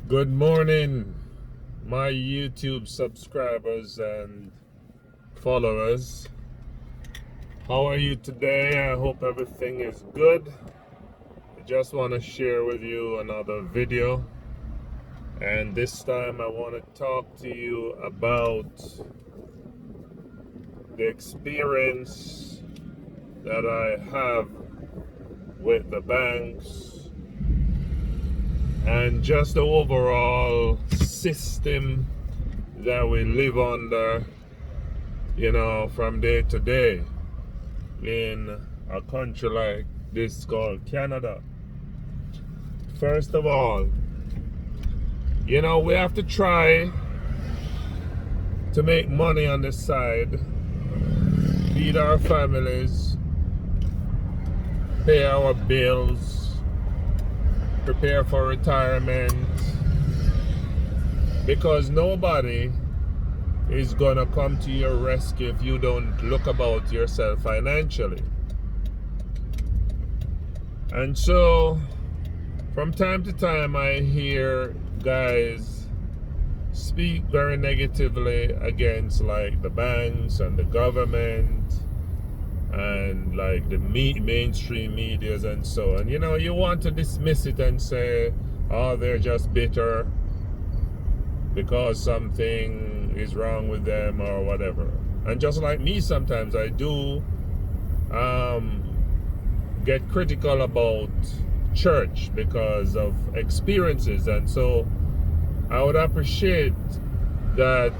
Good morning, my YouTube subscribers and followers. How are you today? I hope everything is good. I just want to share with you another video, and this time I want to talk to you about the experience that I have with the banks and just the overall system that we live under, from day to day in a country like this called Canada. First of all, we have to try to make money on the side, feed our families, pay our bills, prepare for retirement, because nobody is gonna come to your rescue if you don't look about yourself financially. And so from time to time I hear guys speak very negatively against like the banks and the government and like the mainstream medias and so on. You want to dismiss it and say, oh, they're just bitter because something is wrong with them or whatever. And just like me, sometimes I do get critical about church because of experiences, and so I would appreciate that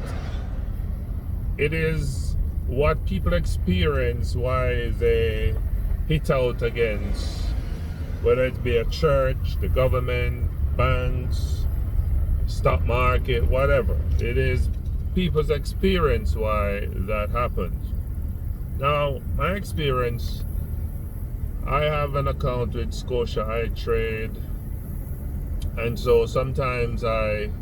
it is what people experience why they hit out against, whether it be a church, the government, banks, stock market, whatever. It is people's experience why that happens. Now, my experience, I have an account with Scotia iTrade, and so sometimes I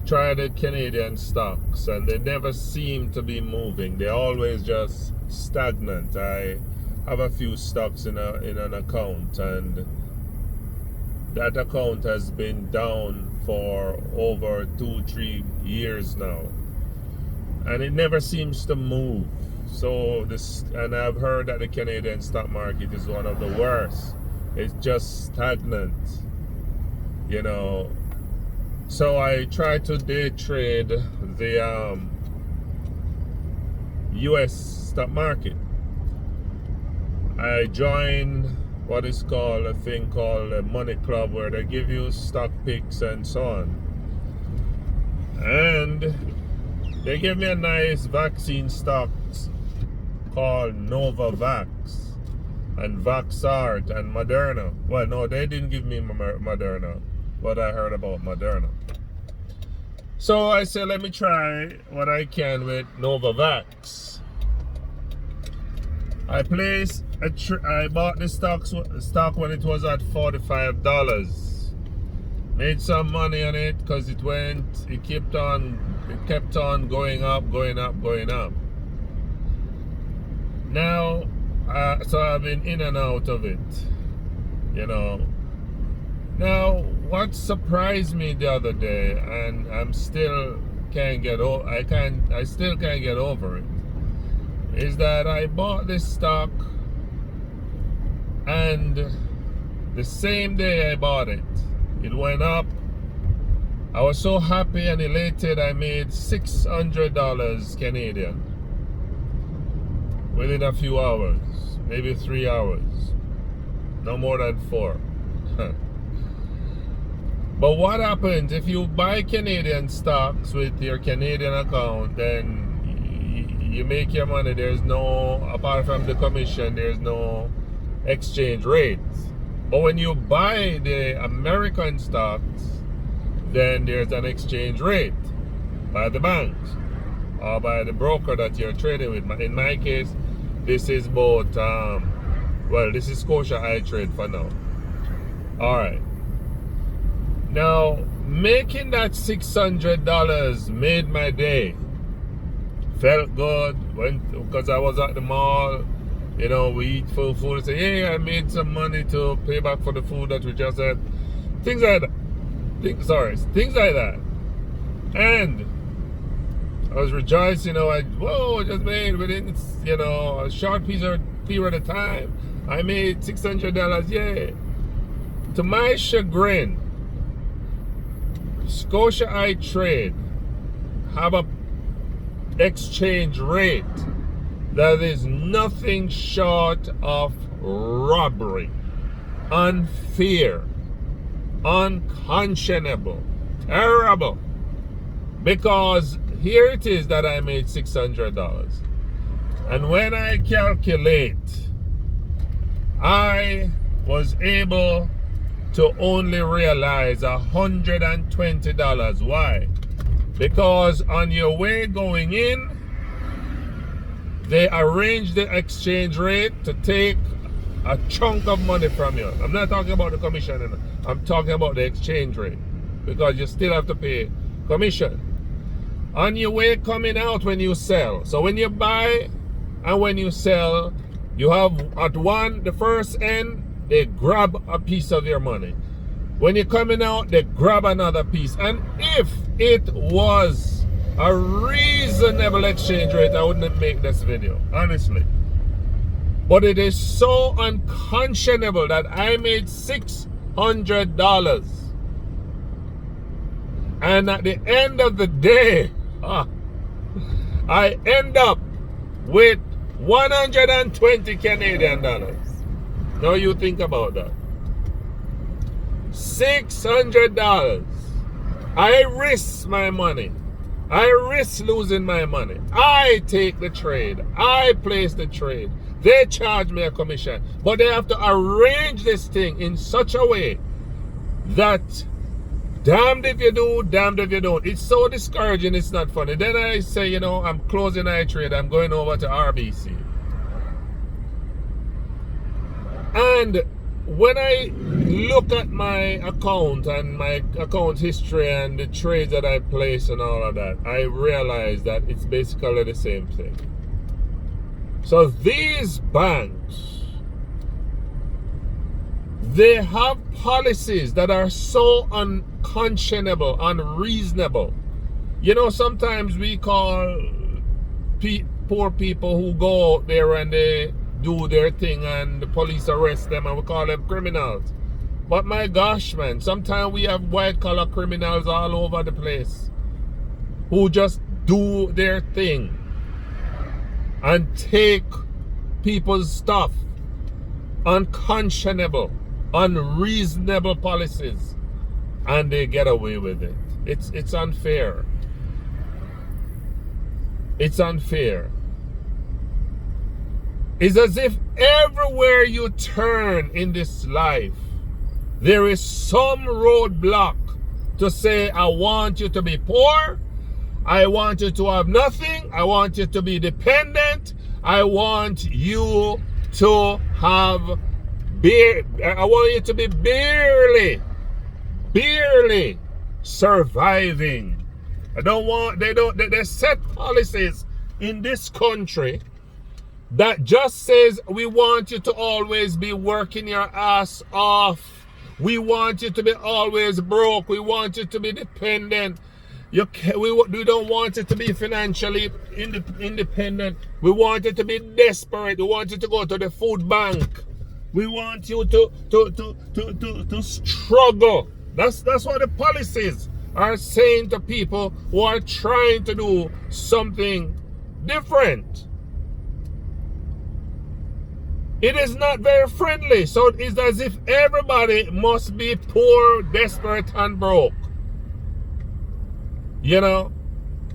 try the Canadian stocks and they never seem to be moving. They're always just stagnant. I have a few stocks in an account, and that account has been down for over 2-3 years now, and it never seems to move. And I've heard that the Canadian stock market is one of the worst. It's just stagnant, so I try to day trade the US stock market. I joined what is called a thing called a money club, where they give you stock picks and so on. And they gave me a nice vaccine stock called Novavax and Vaxart and Moderna. Well, no, they didn't give me Moderna, but I heard about Moderna. So I said, let me try what I can with Novavax. I bought the stock when it was at $45. Made some money on it because it kept on going up. Now, so I've been in and out of it, Now, what surprised me the other day, and I still can't get over it, is that I bought this stock, and the same day I bought it, it went up. I was so happy and elated. I made $600 Canadian within a few hours, maybe 3 hours, no more than 4. But what happens if you buy Canadian stocks with your Canadian account? Then you make your money. There's no, apart from the commission, there's no exchange rates. But when you buy the American stocks, then there's an exchange rate by the banks or by the broker that you're trading with. In my case, this is both, this is Scotia iTrade for now. All right. Now, making that $600 made my day. Felt good because I was at the mall. We eat full food and say, hey, I made some money to pay back for the food that we just had. Things like that. things like that. And I was rejoicing, I just made within, a short period of time, I made $600, yeah. To my chagrin, Scotia iTrade have a exchange rate that is nothing short of robbery, unfair, unconscionable, terrible. Because here it is that I made $600. And when I calculate, I was able to only realize $120. Why? Because on your way going in, they arrange the exchange rate to take a chunk of money from you. I'm not talking about the commission, I'm talking about the exchange rate, because you still have to pay commission. On your way coming out when you sell. So when you buy and when you sell, you have at the first end, they grab a piece of your money. When you're coming out, they grab another piece. And if it was a reasonable exchange rate, I wouldn't make this video, honestly. But it is so unconscionable that I made $600. And at the end of the day, I end up with 120 Canadian dollars. Now you think about that. $600. I risk my money. I risk losing my money. I take the trade. I place the trade. They charge me a commission. But they have to arrange this thing in such a way that damned if you do, damned if you don't. It's so discouraging, it's not funny. Then I say, I'm closing iTrade, I'm going over to RBC. And when I look at my account and my account history and the trades that I place and all of that, I realize that it's basically the same thing. So these banks, they have policies that are so unconscionable, unreasonable. Sometimes we call poor people who go out there and they do their thing and the police arrest them and we call them criminals. But my gosh, man, sometimes we have white-collar criminals all over the place who just do their thing and take people's stuff. Unconscionable, unreasonable policies, and they get away with it. It's unfair. It's unfair. It's as if everywhere you turn in this life, there is some roadblock to say, I want you to be poor, I want you to have nothing, I want you to be dependent, I want you to have I want you to be barely surviving. They set policies in this country that just says we want you to always be working your ass off. We want you to be always broke. We want you to be dependent. We don't want you to be financially independent. We want you to be desperate. We want you to go to the food bank. We want you to struggle. That's what the policies are saying to people who are trying to do something different. It is not very friendly. So it's as if everybody must be poor, desperate, and broke.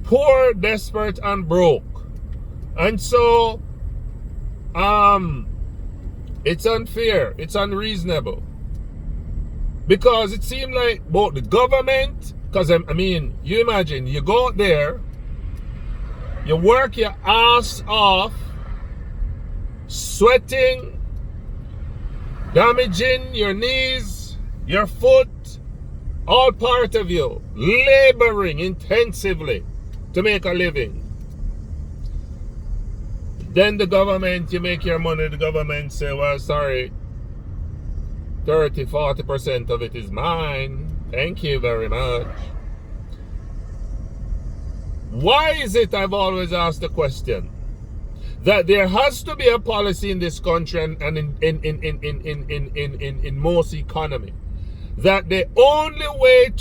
Poor, desperate, and broke. And so, it's unfair. It's unreasonable. Because it seems like both the government, because you imagine, you go out there, you work your ass off, sweating, damaging your knees, your foot, all part of you, laboring intensively to make a living. Then the government, you make your money, the government say, well, sorry, 30-40% of it is mine. Thank you very much. Why is it, I've always asked the question, that there has to be a policy in this country and in most economy, that the only way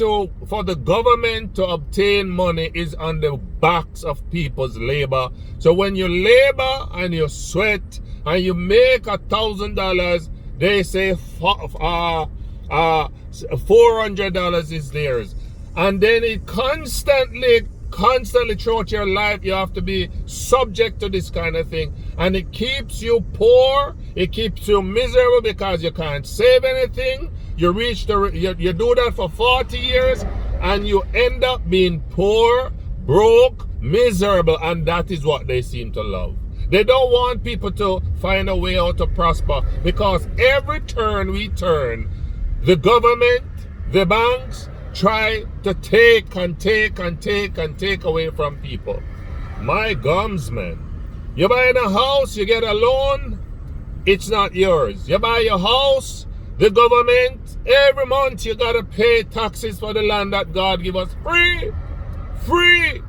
for the government to obtain money is on the backs of people's labor. So when you labor and you sweat and you make $1,000, they say $400 is theirs. And then it constantly throughout your life, you have to be subject to this kind of thing. And it keeps you poor. It keeps you miserable because you can't save anything. You do that for 40 years and you end up being poor, broke, miserable, and that is what they seem to love. They don't want people to find a way out to prosper, because every turn we turn, the government, the banks, try to take away from people. My gums, man. You buy a house, you get a loan, it's not yours. You buy your house, the government, every month you gotta pay taxes for the land that God give us free. Free.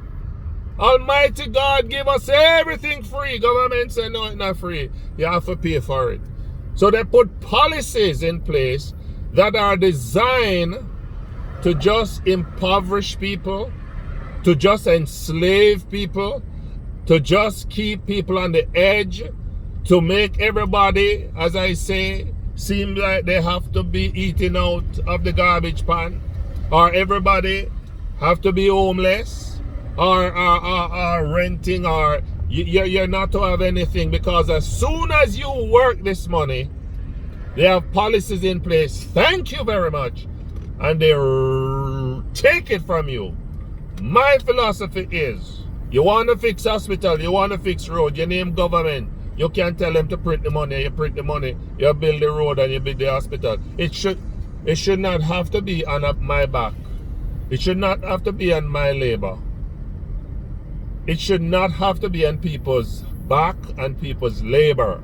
Almighty God give us everything free. Government say no, it's not free. You have to pay for it. So they put policies in place that are designed to just impoverish people, to just enslave people, to just keep people on the edge, to make everybody, as I say, seem like they have to be eating out of the garbage pan, or everybody have to be homeless, or renting, or you're not to have anything, because as soon as you work this money, they have policies in place. Thank you very much. And they take it from you. My philosophy is, you want to fix hospital, you want to fix road, you name government. You can't tell them to print the money. You print the money, you build the road and you build the hospital. It should not have to be on my back. It should not have to be on my labor. It should not have to be on people's back and people's labor.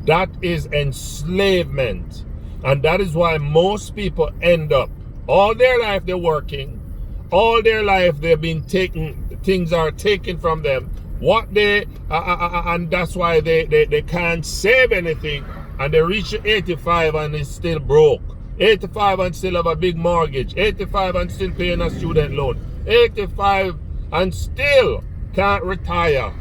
That is enslavement. And that is why most people end up, all their life they're working, all their life they've been taken, things are taken from them, what they, and that's why they can't save anything, and they reach 85 and is still broke. 85 and still have a big mortgage, 85 and still paying a student loan, 85 and still can't retire.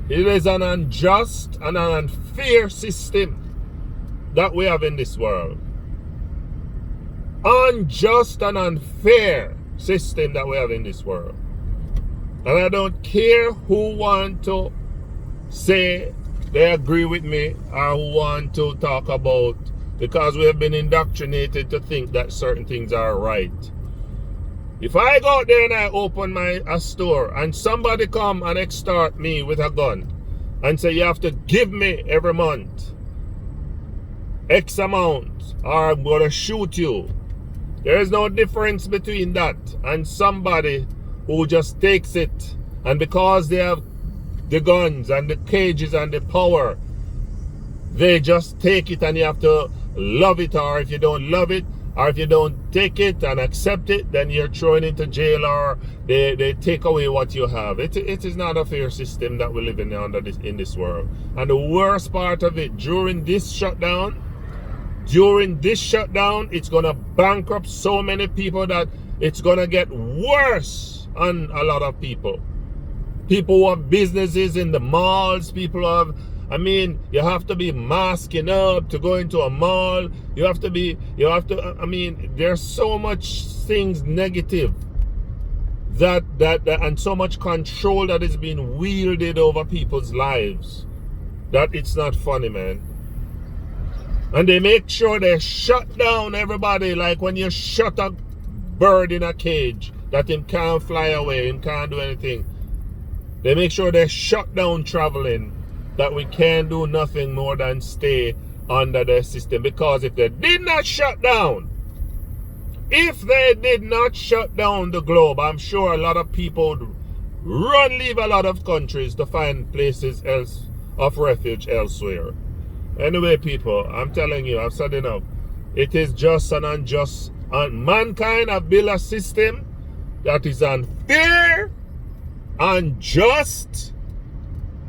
It is an unjust and an unfair system that we have in this world. Unjust and unfair system that we have in this world. And I don't care who want to say they agree with me or who want to talk about, because we have been indoctrinated to think that certain things are right. If I go out there and I open a store and somebody come and extort me with a gun and say you have to give me every month X amount or I'm going to shoot you, there is no difference between that and somebody who just takes it, and because they have the guns and the cages and the power, they just take it, and you have to love it, or if you don't love it, or if you don't take it and accept it, then you're thrown into jail, or they take away what you have. It is not a fair system that we live in in this world. And the worst part of it, during this shutdown, it's going to bankrupt so many people that it's going to get worse on a lot of people. People who have businesses in the malls, people who have, you have to be masking up to go into a mall. There's so much things negative that and so much control that is being wielded over people's lives that it's not funny, man. And they make sure they shut down everybody, like when you shut a bird in a cage that him can't fly away, him can't do anything. They make sure they shut down traveling, that we can't do nothing more than stay under their system. Because if they did not shut down the globe, I'm sure a lot of people would leave a lot of countries to find places else of refuge elsewhere. Anyway, people, I'm telling you, I've said enough. It is just and unjust. And mankind have built a system that is unfair, unjust,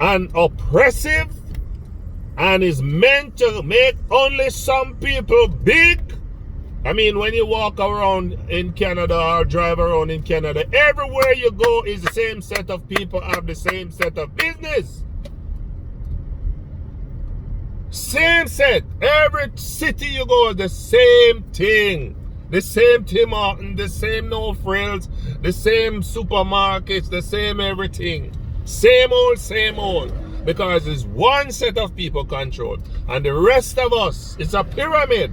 and oppressive, and is meant to make only some people big. I mean, when you walk around in Canada or drive around in Canada, everywhere you go is the same set of people have the same set of business. Same set. Every city you go, the same thing. The same Tim Hortons, the same No Frills, the same supermarkets, the same everything. Same old. Because it's one set of people controlled. And the rest of us, it's a pyramid.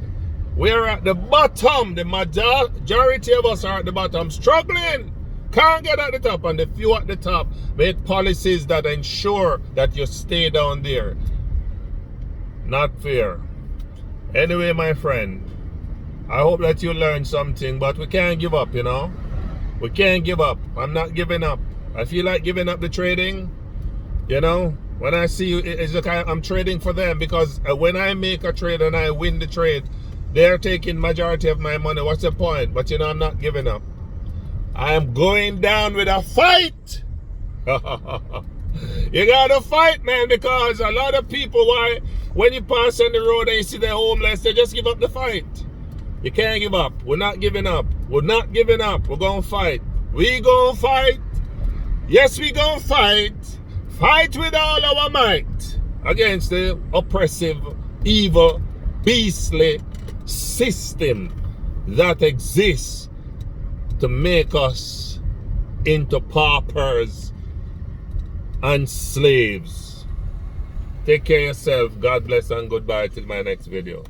We're at the bottom. The majority of us are at the bottom, struggling. Can't get at the top. And the few at the top make policies that ensure that you stay down there. Not fair. Anyway, my friend, I hope that you learned something, but we can't give up, you know. We can't give up. I'm not giving up. I feel like giving up the trading, you know. When I see you, it's like I'm trading for them, because when I make a trade and I win the trade, they're taking majority of my money. What's the point? But you know, I'm not giving up. I am going down with a fight. You gotta fight, man, because a lot of people, when you pass on the road and you see they're homeless, they just give up the fight. You can't give up. We're not giving up. We're not giving up. We're gonna fight. We gonna fight. Yes, we gonna fight. Fight with all our might against the oppressive, evil, beastly system that exists to make us into paupers and slaves. Take care of yourself. God bless and goodbye till my next video.